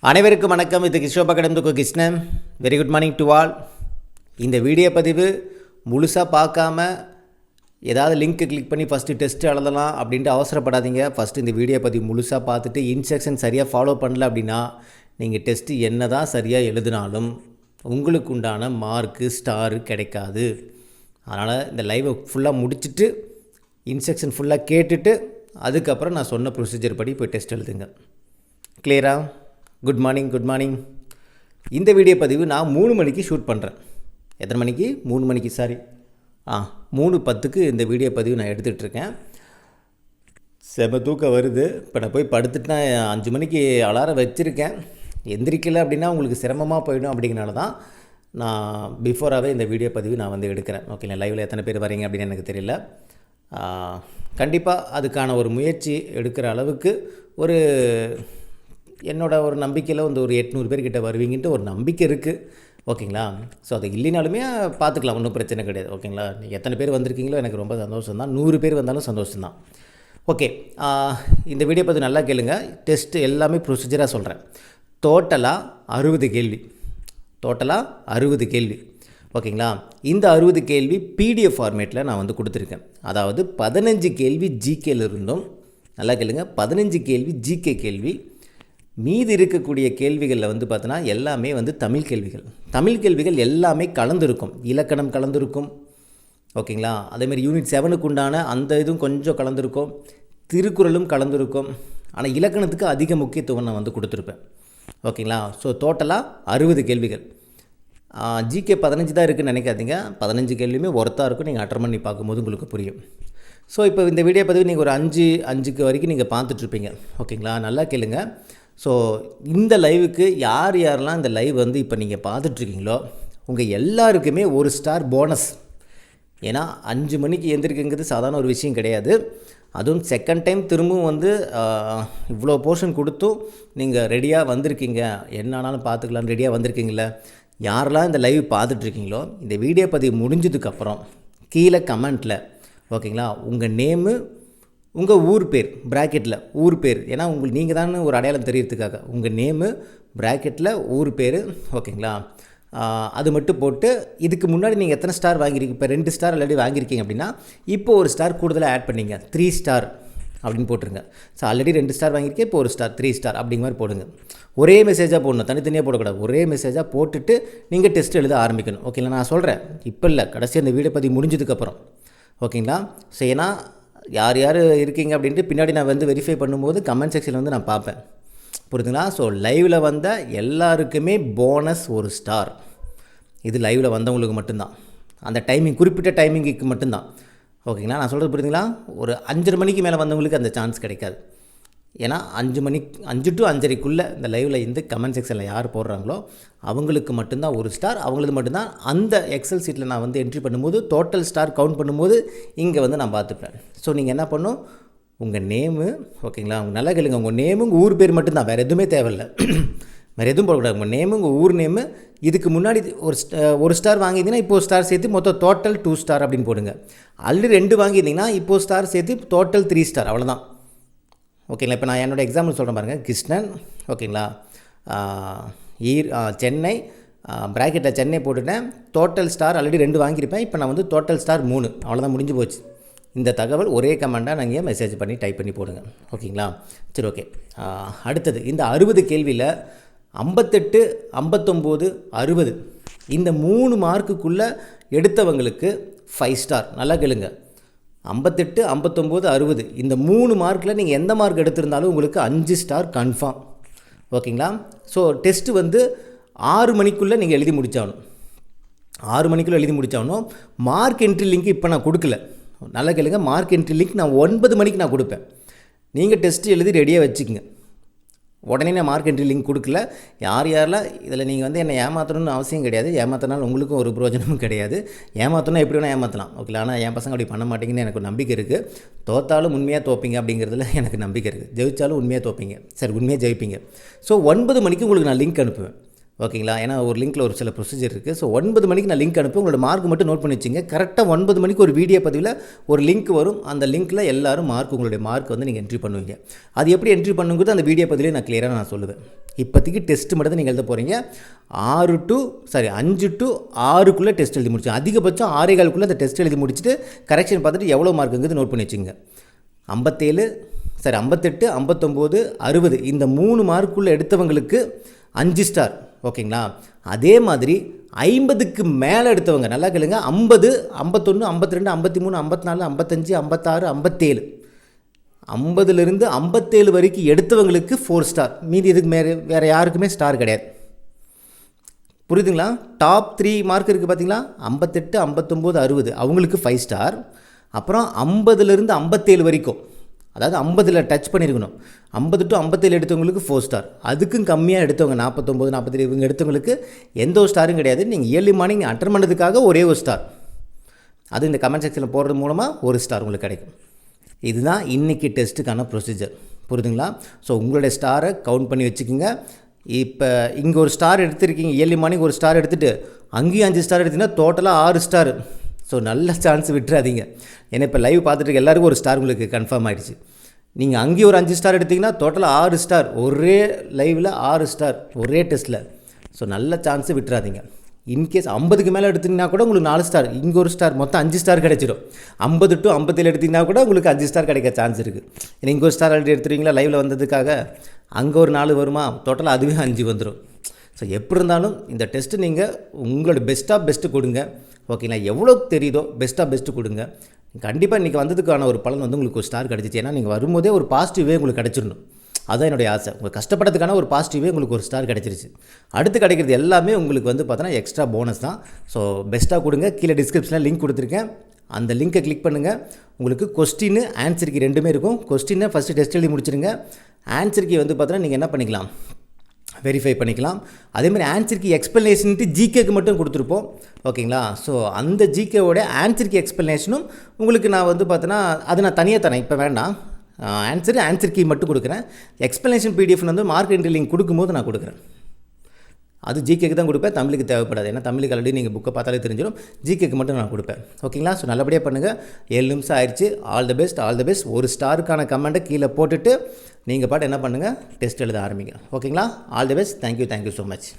அனைவருக்கும் வணக்கம். இது கிஷோபா கடந்து Krishnan. Very good morning to all. இந்த வீடியோ பதிவு முழுசாக பார்க்காம ஏதாவது லிங்க்கு கிளிக் பண்ணி ஃபஸ்ட்டு டெஸ்ட்டு எழுதலாம் அப்படின்ட்டு அவசரப்படாதீங்க. ஃபஸ்ட்டு இந்த வீடியோ பதிவு முழுசாக பார்த்துட்டு இன்ஸ்ட்ரக்ஷன் சரியாக ஃபாலோ பண்ணல அப்படின்னா நீங்கள் டெஸ்ட்டு என்ன தான் சரியாக எழுதினாலும் உங்களுக்கு உண்டான மார்க்கு ஸ்டாரு கிடைக்காது. அதனால் இந்த லைவை ஃபுல்லாக முடிச்சுட்டு இன்ஸ்ட்ரக்ஷன் ஃபுல்லாக கேட்டுட்டு அதுக்கப்புறம் நான் சொன்ன ப்ரொசீஜர் படி போய் டெஸ்ட் எழுதுங்க. கிளியரா? Good morning. இந்த வீடியோ பதிவு நான் 3 மணிக்கு ஷூட் பண்ணுறேன். எத்தனை மணிக்கு? 3 மணிக்கு, சாரி 3:10க்கு இந்த வீடியோ பதிவு நான் எடுத்துகிட்ருக்கேன். செம தூக்கம் வருது. இப்போ நான் போய் படுத்துட்டு நான் 5 மணிக்கு அலாரம் வச்சுருக்கேன். எந்திரிக்கலை அப்படின்னா உங்களுக்கு சிரமமாக போயிடும். அப்படிங்கிறனால தான் நான் பிஃபோராகவே இந்த வீடியோ பதிவு நான் வந்து எடுக்கிறேன். ஓகேங்களா? லைவில் எத்தனை பேர் வரீங்க அப்படின்னு எனக்கு தெரியல. கண்டிப்பாக அதுக்கான ஒரு முயற்சி எடுக்கிற அளவுக்கு ஒரு என்னோட ஒரு நம்பிக்கையில் வந்து ஒரு 800 பேர்கிட்ட வருவீங்கன்ட்டு ஒரு நம்பிக்கை இருக்குது. ஓகேங்களா? ஸோ அது இல்லைனாலுமே பார்த்துக்கலாம், ஒன்றும் பிரச்சனை கிடையாது. ஓகேங்களா? நீங்கள் எத்தனை பேர் வந்திருக்கீங்களோ எனக்கு ரொம்ப சந்தோஷம் தான். 100 பேர் வந்தாலும் சந்தோஷம்தான். ஓகே, இந்த வீடியோ பார்த்து நல்லா கேளுங்க. டெஸ்ட்டு எல்லாமே ப்ரொசீஜராக சொல்கிறேன். டோட்டலாக 60 கேள்வி. ஓகேங்களா? இந்த 60 கேள்வி பிடிஎஃப் ஃபார்மேட்டில் நான் வந்து கொடுத்துருக்கேன். அதாவது 15 கேள்வி ஜிகேல இருந்தும், நல்லா கேளுங்க, 15 கேள்வி ஜிகே கேள்வி. மீதி இருக்கக்கூடிய கேள்விகளில் வந்து பார்த்தோன்னா எல்லாமே வந்து தமிழ் கேள்விகள் எல்லாமே கலந்துருக்கும். இலக்கணம் கலந்துருக்கும். ஓகேங்களா? அதேமாதிரி யூனிட் 7க்கு உண்டான அந்த இதுவும் கொஞ்சம் கலந்துருக்கும். திருக்குறளும் கலந்துருக்கும். ஆனால் இலக்கணத்துக்கு அதிக முக்கியத்துவம் நான் வந்து கொடுத்துருப்பேன். ஓகேங்களா? ஸோ டோட்டலாக 60 கேள்விகள். ஜிகே 15 தான் இருக்குதுன்னு நினைக்காதீங்க. 15 கேள்வியுமே ஒர்த்தாக இருக்கும். நீங்கள் அட்டர் பண்ணி பார்க்கும்போது உங்களுக்கு புரியும். ஸோ இப்போ இந்த வீடியோ பதிவு நீங்கள் ஒரு 5 வரைக்கும் நீங்கள் பார்த்துட்ருப்பீங்க. ஓகேங்களா? நல்லா கேளுங்க. ஸோ இந்த லைவுக்கு யாரெல்லாம் இந்த லைவ் வந்து இப்போ நீங்கள் பார்த்துட்ருக்கீங்களோ உங்கள் எல்லாருக்குமே ஒரு ஸ்டார் போனஸ். ஏன்னா 5 மணிக்கு எழுந்திரிக்குங்கிறது சாதாரண ஒரு விஷயம் கிடையாது. அதுவும் செகண்ட் டைம் திரும்பவும் வந்து இவ்வளோ போர்ஷன் கொடுத்தும் நீங்கள் ரெடியாக வந்திருக்கீங்க. என்ன ஆனாலும் பார்த்துக்கலான்னு ரெடியாக வந்திருக்கீங்களே. யாரெல்லாம் இந்த லைவ் பார்த்துட்ருக்கீங்களோ இந்த வீடியோ பதிவு முடிஞ்சதுக்கப்புறம் கீழே கமெண்ட்டில், ஓகேங்களா, உங்கள் நேமு, உங்கள் ஊர் பேர் ப்ராக்கெட்டில், ஊர் பேர், ஏன்னா நீங்கள் தானே ஒரு அடையாளம் தெரியறதுக்காக உங்கள் நேமு ப்ராக்கெட்டில் ஊர் பேர். ஓகேங்களா? அது மட்டும் போட்டு இதுக்கு முன்னாடி நீங்கள் எத்தனை ஸ்டார் வாங்கியிருக்கீங்க. இப்போ 2 ஸ்டார் ஆல்ரெடி வாங்கியிருக்கீங்க அப்படின்னா இப்போ ஒரு ஸ்டார் கூடுதலாக ஆட் பண்ணிங்க, 3 ஸ்டார் அப்படின்னு போட்டுருங்க. ஸோ ஆல்ரெடி 2 ஸ்டார் வாங்கியிருக்கேன், இப்போ ஒரு ஸ்டார், 3 ஸ்டார் அப்படிங்கிற மாதிரி போடுங்க. ஒரே மெசேஜாக போடணும், தனித்தனியாக போடக்கூடாது. ஒரே மெசேஜாக போட்டுட்டு நீங்கள் டெஸ்ட் எழுத ஆரம்பிக்கணும். ஓகேங்களா? நான் சொல்கிறேன், இப்போ இல்லை, கடைசி அந்த வீடியோ பதிவு முடிஞ்சதுக்கப்புறம். ஓகேங்களா? ஸோ ஏன்னா யார் இருக்கீங்க அப்படின்ட்டு பின்னாடி நான் வந்து வெரிஃபை பண்ணும்போது கமெண்ட் செக்ஷனில் வந்து நான் பார்ப்பேன். புரியுதுங்களா? ஸோ லைவில் வந்த எல்லாருக்குமே போனஸ் ஒரு ஸ்டார். இது லைவில் வந்தவங்களுக்கு மட்டும்தான். அந்த டைமிங், குறிப்பிட்ட டைமிங்குக்கு மட்டும்தான். ஓகேங்களா? நான் சொல்கிறது புரியுதுங்களா? ஒரு 5:30 மணிக்கு மேலே வந்தவங்களுக்கு அந்த சான்ஸ் கிடைக்காது. ஏன்னா 5 to 5:30க்குள்ளே இந்த லைவில் இருந்து கமெண்ட் செக்ஷனில் யார் போடுறாங்களோ அவங்களுக்கு மட்டும்தான் ஒரு ஸ்டார். அவங்களுக்கு மட்டும்தான் அந்த எக்ஸல் சீட்டில் நான் வந்து என்ட்ரி பண்ணும்போது டோட்டல் ஸ்டார் கவுண்ட் பண்ணும்போது இங்கே வந்து நான் பார்த்துப்பேன். ஸோ நீங்கள் என்ன பண்ணணும், உங்கள் நேமு, ஓகேங்களா, உங்கள் நல்லா கேளுங்க, உங்கள் நேமு, உங்கள் ஊர் பேர் மட்டும்தான், வேறு எதுவுமே தேவையில்லை. வேறு எதுவும் போடக்கூடாது. உங்கள் நேமு, உங்கள் ஊர் நேமு, இதுக்கு முன்னாடி ஒரு ஸ்டார் வாங்கியிருந்தீங்கன்னா இப்போது ஸ்டார் சேர்த்து மொத்தம் டோட்டல் 2 ஸ்டார் அப்படின்னு போடுங்க. ஆல்ரெடி 2 வாங்கியிருந்தீங்கன்னா இப்போது ஸ்டார் சேர்த்து டோட்டல் 3 ஸ்டார், அவ்வளோதான். ஓகேங்களா? இப்போ நான் என்னோடய எக்ஸாம்பிள் சொல்கிறேன் பாருங்கள். கிருஷ்ணன், ஓகேங்களா, சென்னை, ப்ராக்கெட்டில் சென்னை போட்டுட்டேன். Total star already 2 வாங்கியிருப்பேன். இப்போ நான் வந்து டோட்டல் ஸ்டார் 3, அவ்வளோதான், முடிஞ்சு போச்சு. இந்த தகவல் ஒரே கமெண்டாக நீங்கள் மெசேஜ் பண்ணி டைப் பண்ணி போடுங்க. ஓகேங்களா? சரி, ஓகே. அடுத்தது இந்த 60 கேள்வியில் 58, 59, 60 இந்த 3 மார்க்குக்குள்ளே எடுத்தவங்களுக்கு 5 ஸ்டார். நல்லா கேளுங்க, 58, 59, 60 இந்த 3 மார்க்கில் நீங்கள் எந்த மார்க் எடுத்திருந்தாலும் உங்களுக்கு 5 ஸ்டார் கன்ஃபார்ம். ஓகேங்களா? ஸோ டெஸ்ட்டு வந்து 6 மணிக்குள்ளே நீங்கள் எழுதி முடிச்சாகணும். 6 மணிக்குள்ளே எழுதி முடிச்சாகணும். மார்க் என்ட்ரி லிங்க் இப்போ நான் கொடுக்கல. நல்லா கேளுங்க, மார்க் என்ட்ரி லிங்க் நான் 9 மணிக்கு நான் கொடுப்பேன். நீங்கள் டெஸ்ட்டு எழுதி ரெடியாக வச்சுக்கோங்க. உடனே நான் மார்க் என்ட்ரி லிங்க் கொடுக்கல. யாரெல்லாம் இதில் நீங்கள் வந்து என்னை ஏமாற்றணும்னு அவசியம் கிடையாது. ஏமாத்தினாலும் உங்களுக்கும் ஒரு பிரயோஜனமும் கிடையாது. ஏமாற்றணும் எப்படி வேணால் ஏமாற்றலாம். ஓகே, ஆனால் என் பசங்க அப்படி பண்ண மாட்டேங்கன்னு எனக்கு ஒரு நம்பிக்கை இருக்குது. தோத்தாலும் உண்மையாக தோப்பீங்க அப்படிங்கிறதுல எனக்கு நம்பிக்கை இருக்குது. ஜெயித்தாலும் உண்மையாக தோப்பீங்க, சரி உண்மையாக ஜெயிப்பீங்க. ஸோ 9 மணிக்கு உங்களுக்கு நான் லிங்க் அனுப்புவேன். ஓகேங்களா? ஏன்னா ஒரு லிங்க்கில் ஒரு சில ப்ரொசீஜர் இருக்குது. ஸோ 9 மணிக்கு நான் லிங்க் அனுப்பி உங்களோட மார்க் மட்டும் நோட் பண்ணி வச்சுங்க. கரெக்டாக 9 மணிக்கு ஒரு வீடியோ பதிவில் ஒரு லிங்க் வரும். அந்த லிங்க்கில் எல்லோரும் உங்களுடைய மார்க் வந்து நீங்கள் என்ட்ரி பண்ணுவீங்க. அது எப்படி என்ட்ரி பண்ணுங்கிறது அந்த வீடியோ பதிலே நான் கிளியராக நான் சொல்லுவேன். இப்போதைக்கு டெஸ்ட் மட்டும் தான் நீங்கள் எழுத போகிறீங்க. 5 to 6க்குள்ளே டெஸ்ட் எழுதி முடிச்சு, அதிகபட்சம் 6:15க்குள்ளே அந்த டெஸ்ட் எழுதி முடிச்சுட்டு கரெக்ஷன் பார்த்துட்டு எவ்வளோ மார்க்குங்கிறது நோட் பண்ணி வச்சுங்க. 58, 59, 60 இந்த 3 மார்க்குள்ளே எடுத்தவங்களுக்கு 5 ஸ்டார். ஓகேங்களா? அதே மாதிரி 50க்கு மேலே எடுத்தவங்க நல்லா கேளுங்க. 50, 51, 52, 53, 54, 55, 56, 57 50லேருந்து 57 வரைக்கும் எடுத்தவங்களுக்கு 4 ஸ்டார். மீதி இதுக்கு வேறு யாருக்குமே ஸ்டார் கிடையாது. புரியுதுங்களா? டாப் 3 மார்க் இருக்குது பார்த்தீங்களா? 58, 59, 60 அவங்களுக்கு 5 ஸ்டார். அப்புறம் 50லேருந்து 57 வரைக்கும், அதாவது 50ல் டச் பண்ணியிருக்கணும். 50 to 57 எடுத்தவங்களுக்கு 4 ஸ்டார். அதுக்கும் கம்மியாக எடுத்தவங்க 49, 47 இவங்க எடுத்தவங்களுக்கு எந்த ஒரு ஸ்டாரும் கிடையாது. நீங்கள் ஏர்லி மார்னிங் அட்டன் பண்ணதுக்காக ஒரே ஒரு ஸ்டார். அது இந்த கமெண்ட் செக்ஷனில் போடுறது மூலமாக ஒரு ஸ்டார் உங்களுக்கு கிடைக்கும். இதுதான் இன்றைக்கி டெஸ்ட்டுக்கான ப்ரொசீஜர். புரியுதுங்களா? ஸோ உங்களுடைய ஸ்டாரை கவுண்ட் பண்ணி வச்சுக்கோங்க. இப்போ இங்கே ஒரு ஸ்டார் எடுத்துருக்கீங்க, ஏர்லி மார்னிங் ஒரு ஸ்டார் எடுத்துகிட்டு அங்கேயும் 5 ஸ்டார் எடுத்திங்கன்னா டோட்டலாக 6 ஸ்டார். ஸோ நல்ல சான்ஸ் விட்டுறாதீங்க. ஏன்னா இப்போ லைவ் பார்த்துட்டு எல்லாருக்கும் ஒரு ஸ்டார் உங்களுக்கு கன்ஃபார்ம் ஆகிடுச்சு. நீங்கள் அங்கேயும் ஒரு 5 ஸ்டார் எடுத்திங்கன்னா டோட்டலாக 6 ஸ்டார். ஒரே லைவில் 6 ஸ்டார் ஒரே டெஸ்ட்டில். ஸோ நல்ல சான்ஸு விட்டுறாதீங்க. இன்கேஸ் 50க்கு மேலே எடுத்திங்கன்னா கூட உங்களுக்கு 4 ஸ்டார், இங்கே ஒரு ஸ்டார், மொத்தம் 5 ஸ்டார் கிடைச்சிடும். 50 to 57 எடுத்திங்கன்னா கூட உங்களுக்கு 5 ஸ்டார் கிடைக்க சான்ஸ் இருக்குது. ஏன்னா இங்கே ஒரு ஸ்டார் ஆல்ரெடி எடுத்துருவீங்களா லைவில் வந்ததுக்காக, அங்கே ஒரு 4 வருமா, டோட்டலாக அதுவே 5 வந்துடும். ஸோ எப்படி இருந்தாலும் இந்த டெஸ்ட்டு நீங்கள் உங்களோட பெஸ்ட்டு கொடுங்க. ஓகேங்களா? எவ்வளோ தெரியுதோ பெஸ்ட்டு கொடுங்க. கண்டிப்பாக இன்றைக்கி வந்ததுக்கான ஒரு பலன் வந்து உங்களுக்கு ஒரு ஸ்டார் கிடச்சிச்சு. ஏன்னா நீங்கள் வரும்போதே ஒரு பாசிட்டிவே உங்களுக்கு கிடச்சிடணும். அதுதான் என்னுடைய ஆசை. உங்கள் கஷ்டப்பட்டதுக்கான ஒரு பாசிட்டிவே உங்களுக்கு ஒரு ஸ்டார் கிடச்சிருச்சு. அடுத்து கிடைக்கிறது எல்லாமே உங்களுக்கு வந்து பார்த்தோன்னா எக்ஸ்ட்ரா போனஸ் தான். ஸோ பெஸ்ட்டாக கொடுங்க. கீழே டிஸ்கிரிப்ஷனில் லிங்க் கொடுத்துருக்கேன். அந்த லிங்க்கை கிளிக் பண்ணுங்கள். உங்களுக்கு கொஸ்டின் ஆன்சர் கீ 2மே இருக்கும். கொஸ்டினை ஃபஸ்ட்டு டெஸ்ட் எழுதி முடிச்சிருங்க. ஆன்சர் கீ வந்து பார்த்தோன்னா நீங்கள் என்ன பண்ணிக்கலாம், வெரிஃபை பண்ணிக்கலாம். அதேமாதிரி ஆன்சர் கீ எக்ஸ்ப்ளனேஷன்ட்டு ஜிகேக்கு மட்டும் கொடுத்துருப்போம். ஓகேங்களா? ஸோ அந்த ஜிகேவோட ஆன்சர் கீ எக்ஸ்ப்ளனேஷனும் உங்களுக்கு நான் வந்து பார்த்தோன்னா அது நான் தனியாக தரேன். இப்போ வேண்டாம், ஆன்சர் கீ மட்டும் கொடுக்குறேன். எக்ஸ்ப்ளனேஷன் பிடிஎஃப் வந்து மார்க் என்ட்ரி லிங்க் கொடுக்கும்போது நான் கொடுக்குறேன். அது ஜிகேக்கு தான் கொடுப்பேன், தமிழுக்கு தேவைப்படாது. ஏன்னா தமிழுக்கு ஆல்ரெடி நீங்கள் புக்கை பார்த்தாலே தெரிஞ்சிடும். ஜிகேக்கு மட்டும் நான் கொடுப்பேன். ஓகேங்களா? ஸோ நல்லபடியாக பண்ணுங்கள். 7 நிமிஷம் ஆயிடுச்சு. All the best. ஒரு ஸ்டாருக்கான கமெண்ட்டை கீழே போட்டுட்டு நீங்கள் பாட்டு என்ன பண்ணுங்கள், டெஸ்ட் எழுத ஆரம்பிங்க. ஓகேங்களா? All the best. Thank you so much.